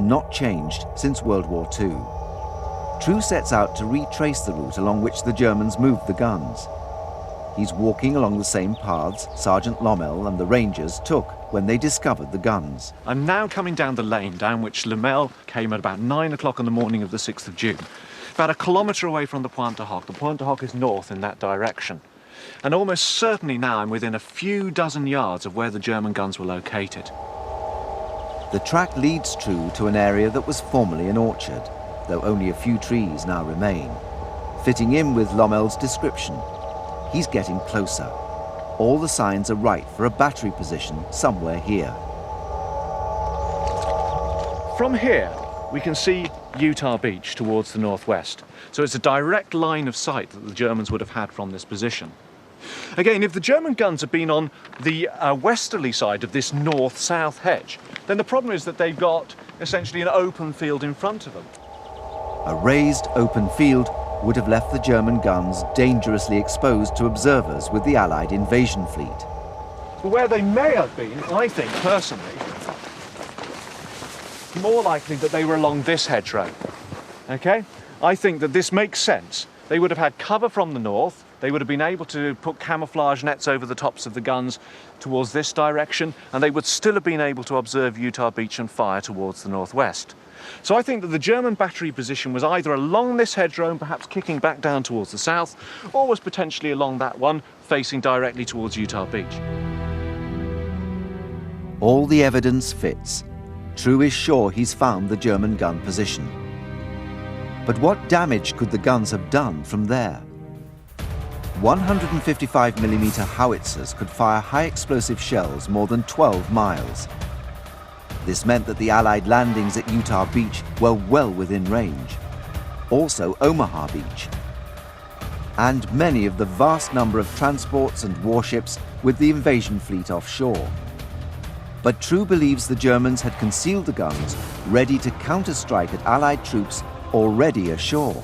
not changed since World War II. True sets out to retrace the route along which the Germans moved the guns. He's walking along the same paths Sergeant Lommel and the Rangers took when they discovered the guns. I'm now coming down the lane down which Lommel came at about 9 o'clock on the morning of the 6th of June. About a kilometre away from the Pointe Du Hoc. The Pointe Du Hoc is north in that direction. And almost certainly now I'm within a few dozen yards of where the German guns were located. The track leads True to an area that was formerly an orchard, though only a few trees now remain. Fitting in with Lommel's description, he's getting closer. All the signs are right for a battery position somewhere here. From here, we can see Utah Beach towards the northwest. So it's a direct line of sight that the Germans would have had from this position. Again, if the German guns had been on the westerly side of this north-south hedge, then the problem is that they've got essentially an open field in front of them. A raised open field would have left the German guns dangerously exposed to observers with the Allied invasion fleet. Where they may have been, I think personally, more likely that they were along this hedgerow. Okay? I think that this makes sense. They would have had cover from the north. They would have been able to put camouflage nets over the tops of the guns towards this direction, and they would still have been able to observe Utah Beach and fire towards the northwest. So I think that the German battery position was either along this hedgerow and perhaps kicking back down towards the south, or was potentially along that one, facing directly towards Utah Beach. All the evidence fits. True is sure he's found the German gun position. But what damage could the guns have done from there? 155mm howitzers could fire high-explosive shells more than 12 miles. This meant that the Allied landings at Utah Beach were well within range. Also Omaha Beach. And many of the vast number of transports and warships with the invasion fleet offshore. But True believes the Germans had concealed the guns, ready to counter-strike at Allied troops already ashore.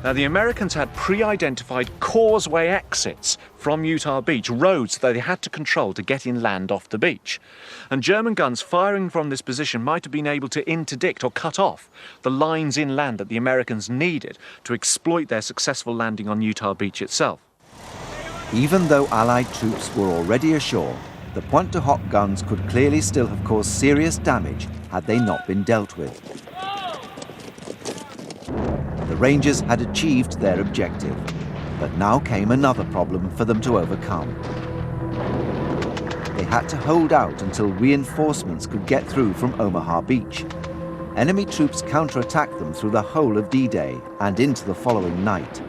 Now, the Americans had pre-identified causeway exits from Utah Beach, roads that they had to control to get inland off the beach. And German guns firing from this position might have been able to interdict or cut off the lines inland that the Americans needed to exploit their successful landing on Utah Beach itself. Even though Allied troops were already ashore, the Pointe Du Hoc guns could clearly still have caused serious damage had they not been dealt with. The Rangers had achieved their objective, but now came another problem for them to overcome. They had to hold out until reinforcements could get through from Omaha Beach. Enemy troops counterattacked them through the whole of D-Day and into the following night.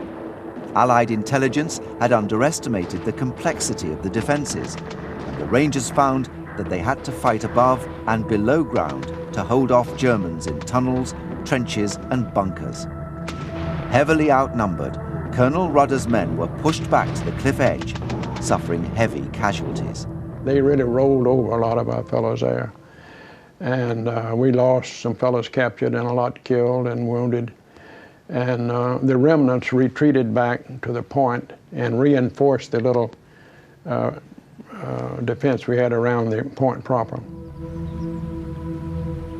Allied intelligence had underestimated the complexity of the defences, and the Rangers found that they had to fight above and below ground to hold off Germans in tunnels, trenches and bunkers. Heavily outnumbered, Colonel Rudder's men were pushed back to the cliff edge, suffering heavy casualties. They really rolled over a lot of our fellows there. And we lost some fellows captured and a lot killed and wounded. And the remnants retreated back to the point and reinforced the little defense we had around the point proper.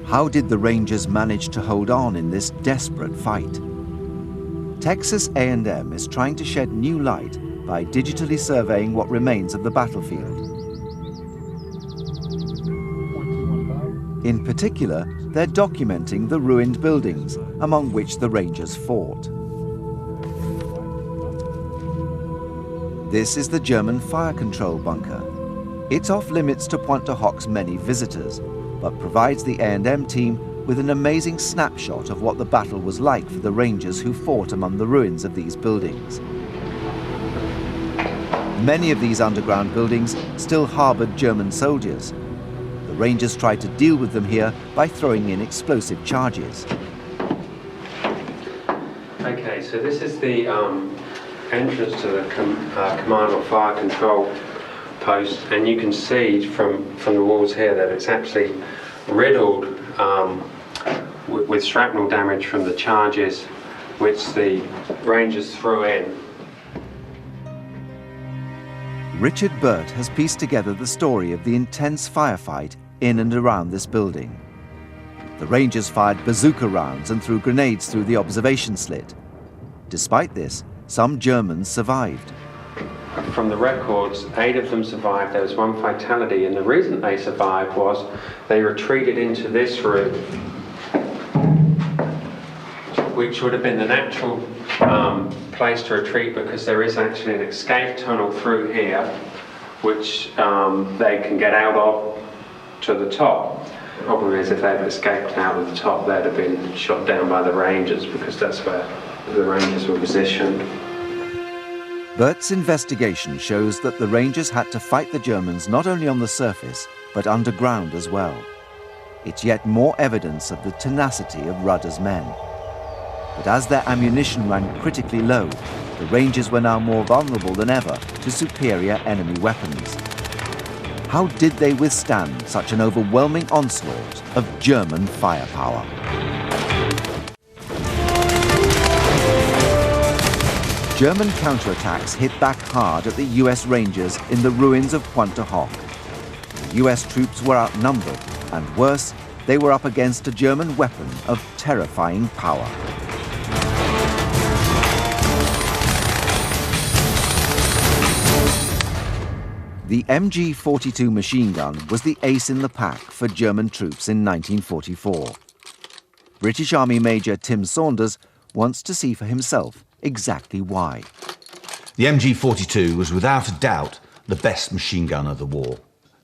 How did the Rangers manage to hold on in this desperate fight? Texas A&M is trying to shed new light by digitally surveying what remains of the battlefield. In particular, they're documenting the ruined buildings among which the Rangers fought. This is the German fire control bunker. It's off limits to Pointe Du Hoc's many visitors, but provides the A&M team with an amazing snapshot of what the battle was like for the Rangers who fought among the ruins of these buildings. Many of these underground buildings still harbored German soldiers. The Rangers tried to deal with them here by throwing in explosive charges. Okay, so this is the entrance to the command or fire control post, and you can see from the walls here that it's actually riddled with shrapnel damage from the charges which the Rangers threw in. Richard Burt has pieced together the story of the intense firefight in and around this building. The Rangers fired bazooka rounds and threw grenades through the observation slit. Despite this, some Germans survived. From the records, 8 of them survived. There was 1 fatality, and the reason they survived was they retreated into this room, which would have been the natural place to retreat, because there is actually an escape tunnel through here, which they can get out of to the top. The problem is, if they'd escaped out of the top, they'd have been shot down by the Rangers, because that's where the Rangers were positioned. Bert's investigation shows that the Rangers had to fight the Germans not only on the surface, but underground as well. It's yet more evidence of the tenacity of Rudder's men. But as their ammunition ran critically low, the Rangers were now more vulnerable than ever to superior enemy weapons. How did they withstand such an overwhelming onslaught of German firepower? German counterattacks hit back hard at the US Rangers in the ruins of Pointe Du Hoc. The US troops were outnumbered, and worse, they were up against a German weapon of terrifying power. The MG-42 machine gun was the ace in the pack for German troops in 1944. British Army Major Tim Saunders wants to see for himself exactly why. The MG-42 was without a doubt the best machine gun of the war.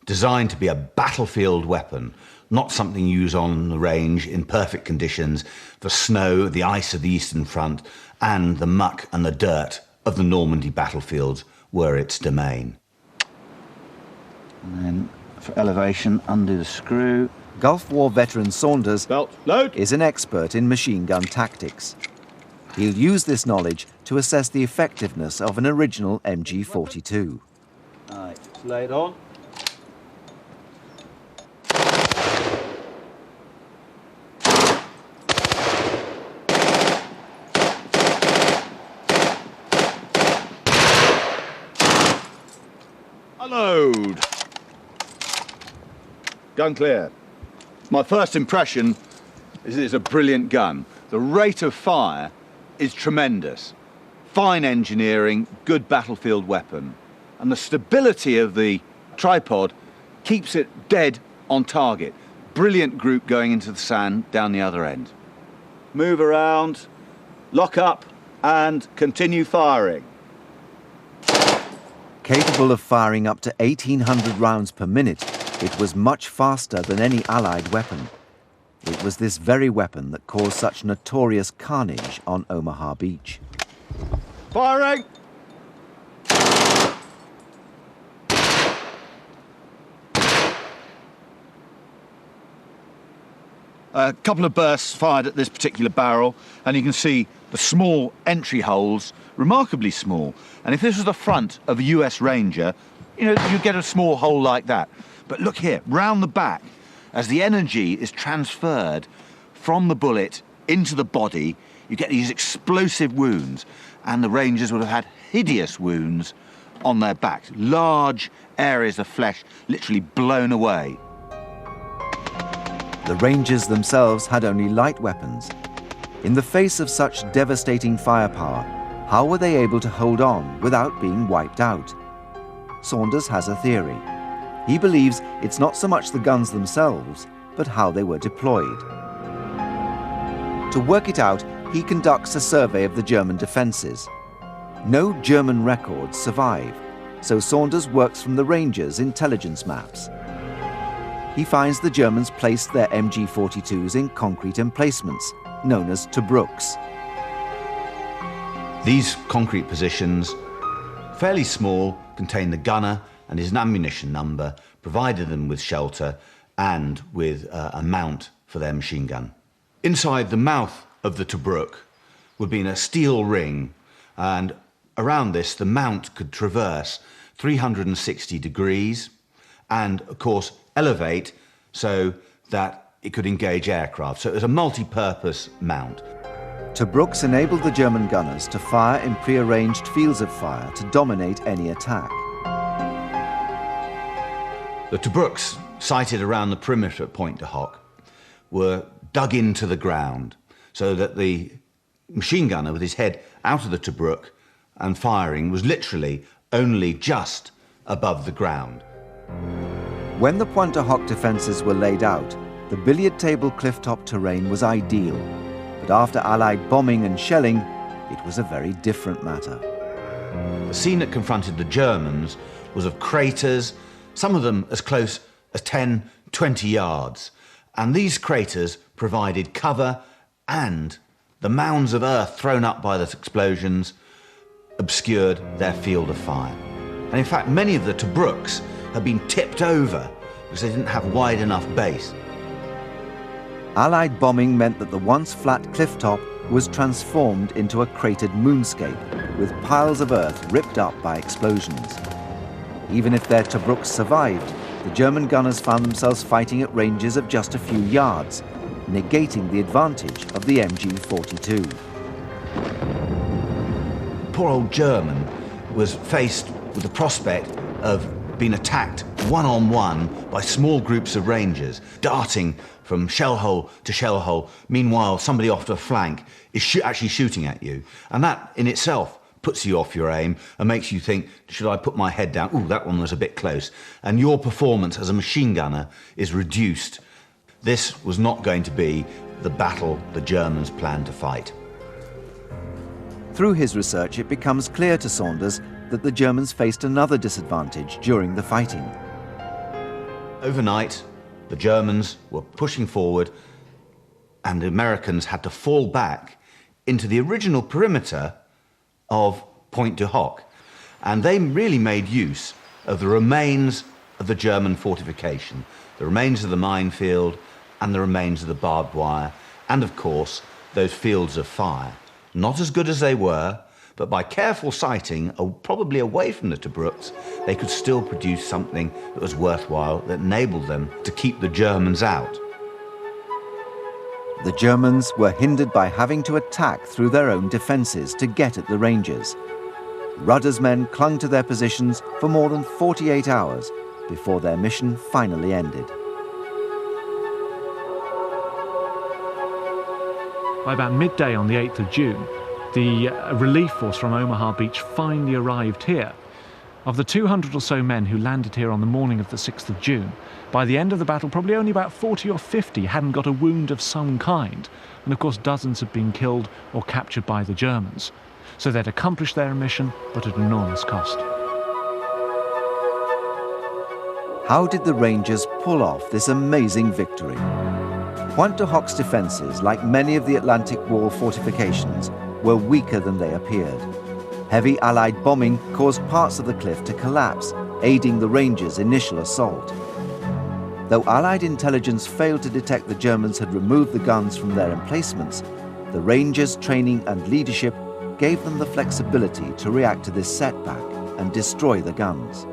Designed to be a battlefield weapon, not something used on the range in perfect conditions for snow, the ice of the Eastern Front, and the muck and the dirt of the Normandy battlefields were its domain. And then for elevation, undo the screw. Gulf War veteran Saunders Belt load. is an expert in machine gun tactics. He'll use this knowledge to assess the effectiveness of an original MG-42. Right, lay it on. Load. Gun clear. My first impression is it's a brilliant gun. The rate of fire is tremendous. Fine engineering, good battlefield weapon. And the stability of the tripod keeps it dead on target. Brilliant group going into the sand down the other end. Move around, lock up, and continue firing. Capable of firing up to 1,800 rounds per minute, it was much faster than any Allied weapon. It was this very weapon that caused such notorious carnage on Omaha Beach. Firing! A couple of bursts fired at this particular barrel, and you can see the small entry holes, remarkably small. And if this was the front of a US Ranger, you know, you get a small hole like that. But look here, round the back, as the energy is transferred from the bullet into the body, you get these explosive wounds, and the Rangers would have had hideous wounds on their backs. Large areas of flesh literally blown away. The Rangers themselves had only light weapons. In the face of such devastating firepower, how were they able to hold on without being wiped out? Saunders has a theory. He believes it's not so much the guns themselves, but how they were deployed. To work it out, he conducts a survey of the German defences. No German records survive, so Saunders works from the Rangers' intelligence maps. He finds the Germans placed their MG-42s in concrete emplacements, known as Tobruks. These concrete positions, fairly small, contain the gunner and his ammunition number, provided them with shelter and with a mount for their machine gun. Inside the mouth of the Tobruk would be a steel ring, and around this the mount could traverse 360 degrees and, of course, elevate so that it could engage aircraft. So it was a multi-purpose mount. Tobruks enabled the German gunners to fire in prearranged fields of fire to dominate any attack. The Tobruks sighted around the perimeter at Pointe Du Hoc were dug into the ground so that the machine gunner with his head out of the Tobruk and firing was literally only just above the ground. When the Pointe Du Hoc defences were laid out, the billiard table clifftop terrain was ideal. But after Allied bombing and shelling, it was a very different matter. The scene that confronted the Germans was of craters, some of them as close as 10, 20 yards. And these craters provided cover, and the mounds of earth thrown up by the explosions obscured their field of fire. And in fact, many of the Tobruks had been tipped over because they didn't have wide enough base. Allied bombing meant that the once flat clifftop was transformed into a cratered moonscape with piles of earth ripped up by explosions. Even if their Tobruks survived, the German gunners found themselves fighting at ranges of just a few yards, negating the advantage of the MG-42. Poor old German was faced with the prospect of being attacked one-on-one by small groups of Rangers, darting from shell hole to shell hole. Meanwhile, somebody off to a flank is actually shooting at you. And that in itself puts you off your aim and makes you think, should I put my head down? Ooh, that one was a bit close. And your performance as a machine gunner is reduced. This was not going to be the battle the Germans planned to fight. Through his research, it becomes clear to Saunders that the Germans faced another disadvantage during the fighting. Overnight, the Germans were pushing forward and the Americans had to fall back into the original perimeter of Pointe Du Hoc. And they really made use of the remains of the German fortification, the remains of the minefield and the remains of the barbed wire, and of course, those fields of fire. Not as good as they were, but by careful sighting, probably away from the Tobruks, they could still produce something that was worthwhile, that enabled them to keep the Germans out. The Germans were hindered by having to attack through their own defences to get at the Rangers. Rudder's men clung to their positions for more than 48 hours before their mission finally ended. By about midday on the 8th of June, the relief force from Omaha Beach finally arrived here. Of the 200 or so men who landed here on the morning of the 6th of June, by the end of the battle, probably only about 40 or 50 hadn't got a wound of some kind. And of course, dozens had been killed or captured by the Germans. So they'd accomplished their mission, but at enormous cost. How did the Rangers pull off this amazing victory? Pointe Du Hoc's defences, like many of the Atlantic Wall fortifications, were weaker than they appeared. Heavy Allied bombing caused parts of the cliff to collapse, aiding the Rangers' initial assault. Though Allied intelligence failed to detect the Germans had removed the guns from their emplacements, the Rangers' training and leadership gave them the flexibility to react to this setback and destroy the guns.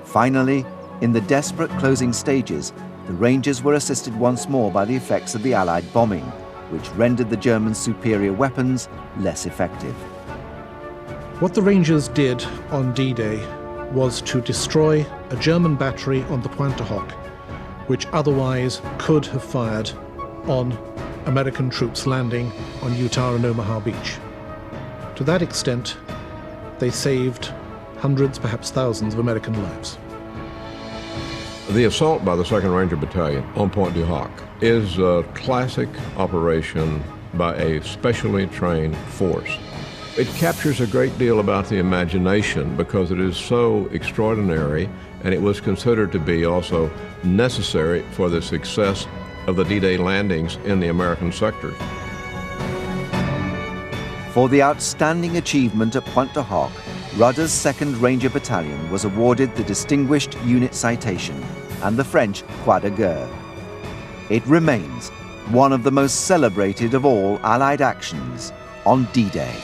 Finally, in the desperate closing stages, the Rangers were assisted once more by the effects of the Allied bombing, which rendered the Germans' superior weapons less effective. What the Rangers did on D-Day was to destroy a German battery on the Pointe Du Hoc, which otherwise could have fired on American troops landing on Utah and Omaha Beach. To that extent, they saved hundreds, perhaps thousands of American lives. The assault by the 2nd Ranger Battalion on Pointe Du Hoc is a classic operation by a specially trained force. It captures a great deal about the imagination because it is so extraordinary, and it was considered to be also necessary for the success of the D-Day landings in the American sectors. For the outstanding achievement at Pointe Du Hoc, Rudder's 2nd Ranger Battalion was awarded the Distinguished Unit Citation and the French Croix de Guerre. It remains one of the most celebrated of all Allied actions on D-Day.